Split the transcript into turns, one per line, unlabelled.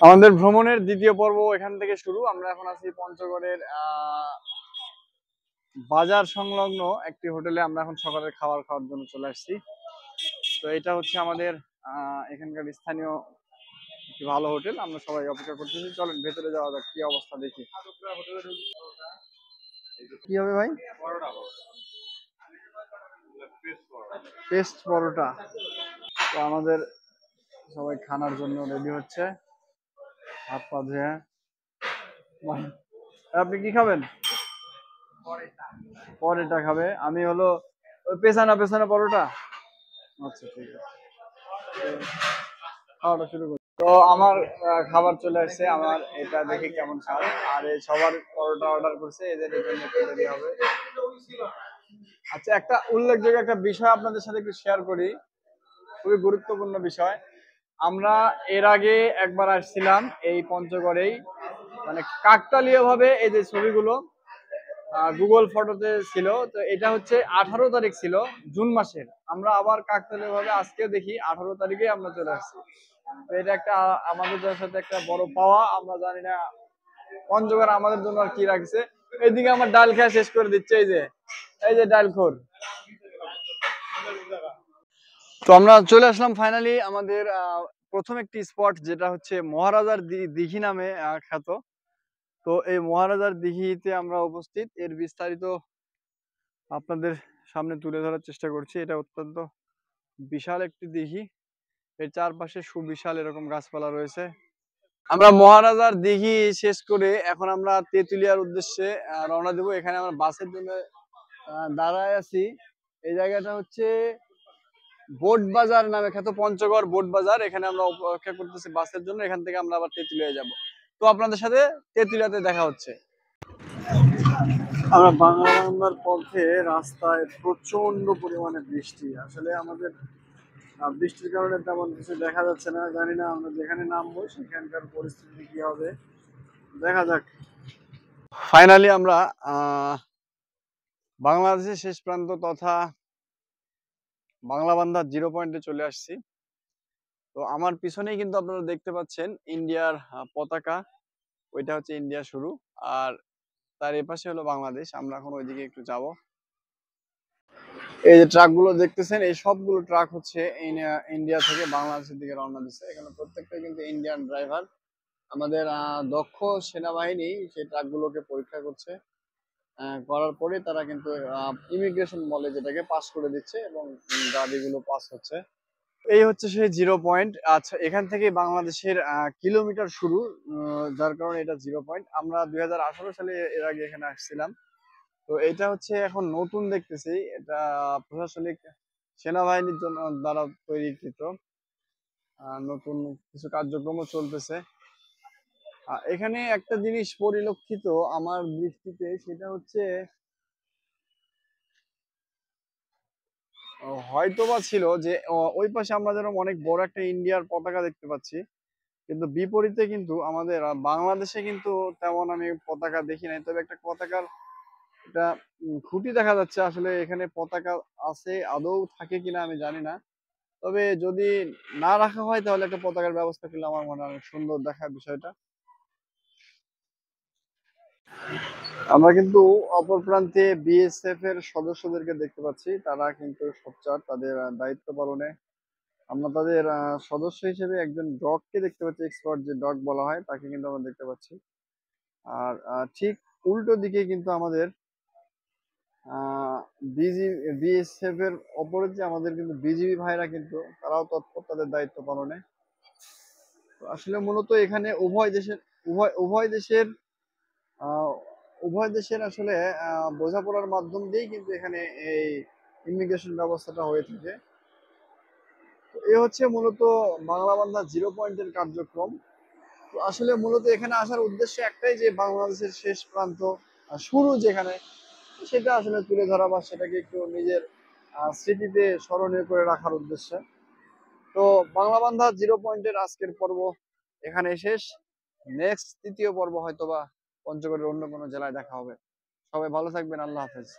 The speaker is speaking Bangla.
আমাদের ভ্রমণের দ্বিতীয় পর্ব এখান থেকে শুরু। আমরা এখন আছি পঞ্চগড়ের বাজার সংলগ্ন একটি হোটেলে। আমরা এখন সকালের খাবার খাওয়ার জন্য চলে আসছি। তো এটা হচ্ছে আমাদের এখানকার স্থানীয় একটি ভালো হোটেল। আমরা সবাই অপেক্ষা করতেছি, চলেন ভেতরে যাওয়া যাক, কি অবস্থা দেখি। কি হবে ভাই? পেস্ট পরোটা। তো আমাদের সবাই খানার জন্য রেডি হচ্ছে, হাত পা ধুয়ে। আপনি কি খাবেন? পরোটা খাবে, আমি হলো ওই পেছানা পেছানা পরোটা। আচ্ছা ঠিক আছে, খাওয়াটা শুরু করি। তো আমার খাবার চলে আসছে। আমার এটা দেখি কেমন স্বাদ। আর এই সবার পরোটা অর্ডার করছে, এদের জন্য তৈরি হবে। আচ্ছা, একটা উল্লেখযোগ্য একটা বিষয় আপনাদের সাথে একটু শেয়ার করি, খুবই গুরুত্বপূর্ণ বিষয়। আমরা এর আগে একবার আসছিলাম এই পঞ্চগড়েই, মানে কাকতালীয় ভাবে এই যে ছবিগুলো গুগল ফটোতে ছিল, তো এটা হচ্ছে 18 তারিখ ছিল জুন মাসের। আমরা আবার কাকতালীয় ভাবে আজকে দেখি 18 তারিখে আমরা চলে আসছি। তো এটা একটা আমাদের সাথে একটা বড় পাওয়া। আমরা জানি না পঞ্চগড় আমাদের জন্য আর কি রাখছে। এইদিকে আমার ডাল খেয়ে শেষ করে দিচ্ছে, এই যে ডাল খোর। তো আমরা চলে আসলাম ফাইনালি আমাদের প্রথম একটি স্পট, যেটা হচ্ছে মহারাজার দিঘি নামে খ্যাত। তো এই মহারাজার দিঘিতে আমরা উপস্থিত। এর বিস্তারিত আপনাদের সামনে তুলে ধরার চেষ্টা করছি। এটা অত্যন্ত বিশাল একটি দিঘি, এর চারপাশে সুবিশাল এরকম গাছপালা রয়েছে। আমরা মহারাজার দিঘি শেষ করে এখন আমরা তেঁতুলিয়ার উদ্দেশ্যে রওনা দেব। এখানে আমরা বাসের জন্য দাঁড়ায় আছি। এই জায়গাটা হচ্ছে বোট বাজার নামে খ্যাত, পঞ্চগড় বোট বাজার। এখানে আমরা অপেক্ষা করতেছি বাসের জন্য। এখান থেকে আমরা আবার তেঁতুলিয়া যাব। তো আপনাদের সাথে তেঁতুলিয়াতে দেখা হচ্ছে। আমরা বাংলার পথে রাস্তায় প্রচন্ড পরিমাণে বৃষ্টি। আসলে আমাদের বৃষ্টির কারণে তেমন কিছু দেখা যাচ্ছে না। জানি না আমরা যেখানে নামবো সেখানকার পরিস্থিতি কি হবে, দেখা যাক। ফাইনালি আমরা বাংলাদেশের শেষ প্রান্ত তথা বাংলাবান্ধা জিরো পয়েন্টে চলে আসছি। তো আমার পিছনেই কিন্তু আপনারা দেখতে পাচ্ছেন ইন্ডিয়ার পতাকা। ওইটা হচ্ছে ইন্ডিয়া শুরু, আর তার এপাশে হলো বাংলাদেশ। আমরা এখন ওইদিকে একটু যাব। এই যে ট্রাক গুলো দেখতেছেন, এই সবগুলো ট্রাক হচ্ছে ইন্ডিয়া থেকে বাংলাদেশের দিকে রওনা দিচ্ছে। এখানে প্রত্যেকটা কিন্তু ইন্ডিয়ান ড্রাইভার। আমাদের দক্ষ সেনাবাহিনী সেই ট্রাকগুলোকে পরীক্ষা করছে, করার পরে তারা কিন্তু ইমিগ্রেশন বলে যেটাকে, পাস করে দিচ্ছে এবং গাড়িগুলো পাস হচ্ছে। এই হচ্ছে সেই জিরো পয়েন্ট। আচ্ছা, এখান থেকে বাংলাদেশের কিলোমিটার শুরু, যার কারণে এটা জিরো পয়েন্ট। আমরা 2018 সালে এর আগে এখানে আসছিলাম। তো এটা হচ্ছে এখন নতুন দেখতেছি। এটা প্রশাসনিক সেনাবাহিনীর জন্য দ্বারা তৈরিকৃত নতুন কিছু কার্যক্রমও চলতেছে। এখানে একটা জিনিস পরিলক্ষিত আমার দৃষ্টিতে, সেটা হচ্ছে হয়তোবা ছিল যে ওই পাশে আমরা যেন অনেক বড় একটা ইন্ডিয়ার পতাকা দেখতে পাচ্ছি, কিন্তু বিপরীতে কিন্তু আমাদের বাংলাদেশে কিন্তু তেমন আমি পতাকা দেখি নাই। তবে একটা পতাকার এটা খুঁটি দেখা যাচ্ছে। আসলে এখানে পতাকা আছে, আদৌ থাকে কিনা আমি জানি না। তবে যদি না রাখা হয় তাহলে একটা পতাকার ব্যবস্থা করলে আমার মনে হয় অনেক সুন্দর দেখায় বিষয়টা। আমরা কিন্তু অপর প্রান্তে বিএসএফ এর সদস্যদেরকে দেখতে পাচ্ছি। তারা কিন্তু সোচ্চার তাদের দায়িত্ব পালনে। আমরা তাদের সদস্য হিসেবে একজন ডগকে দেখতে পাচ্ছি, এক্সপার্ট যে ডগ বলা হয় তাকে কিন্তু আমরা দেখতে পাচ্ছি। আর ঠিক উল্টো দিকে কিন্তু আমাদের বিএসএফ এর অপরে যে আমাদের কিন্তু বিজিবি ভাইরা কিন্তু তারাও তৎপর তাদের দায়িত্ব পালনে। তো আসলে মূলত এখানে উভয় দেশের উভয় উভয় দেশের আহ, উভয় দেশের আসলে বোঝাপড়ার মাধ্যম দিয়েই কিন্তু এখানে এই ইমিগ্রেশন ব্যবস্থাটা হয়ে থাকে। তো এ হচ্ছে মূলত বাংলাবান্ধা জিরো পয়েন্টের কার্যক্রম। তো আসলে মূলত এখানে আসার উদ্দেশ্য একটাই, যে বাংলাদেশের শেষ প্রান্ত শুরু যেখানে, সেটা আসলে তুলে ধরা বা সেটাকে একটু নিজের স্মৃতিতে স্মরণীয় করে রাখার উদ্দেশ্যে। তো বাংলাবান্ধা জিরো পয়েন্টের আজকের পর্ব এখানে শেষ। নেক্সট তৃতীয় পর্ব হয়তোবা পঞ্চগড়ের অন্য কোনো জেলায় দেখা হবে। সবাই ভালো থাকবেন, আল্লাহ হাফেজ।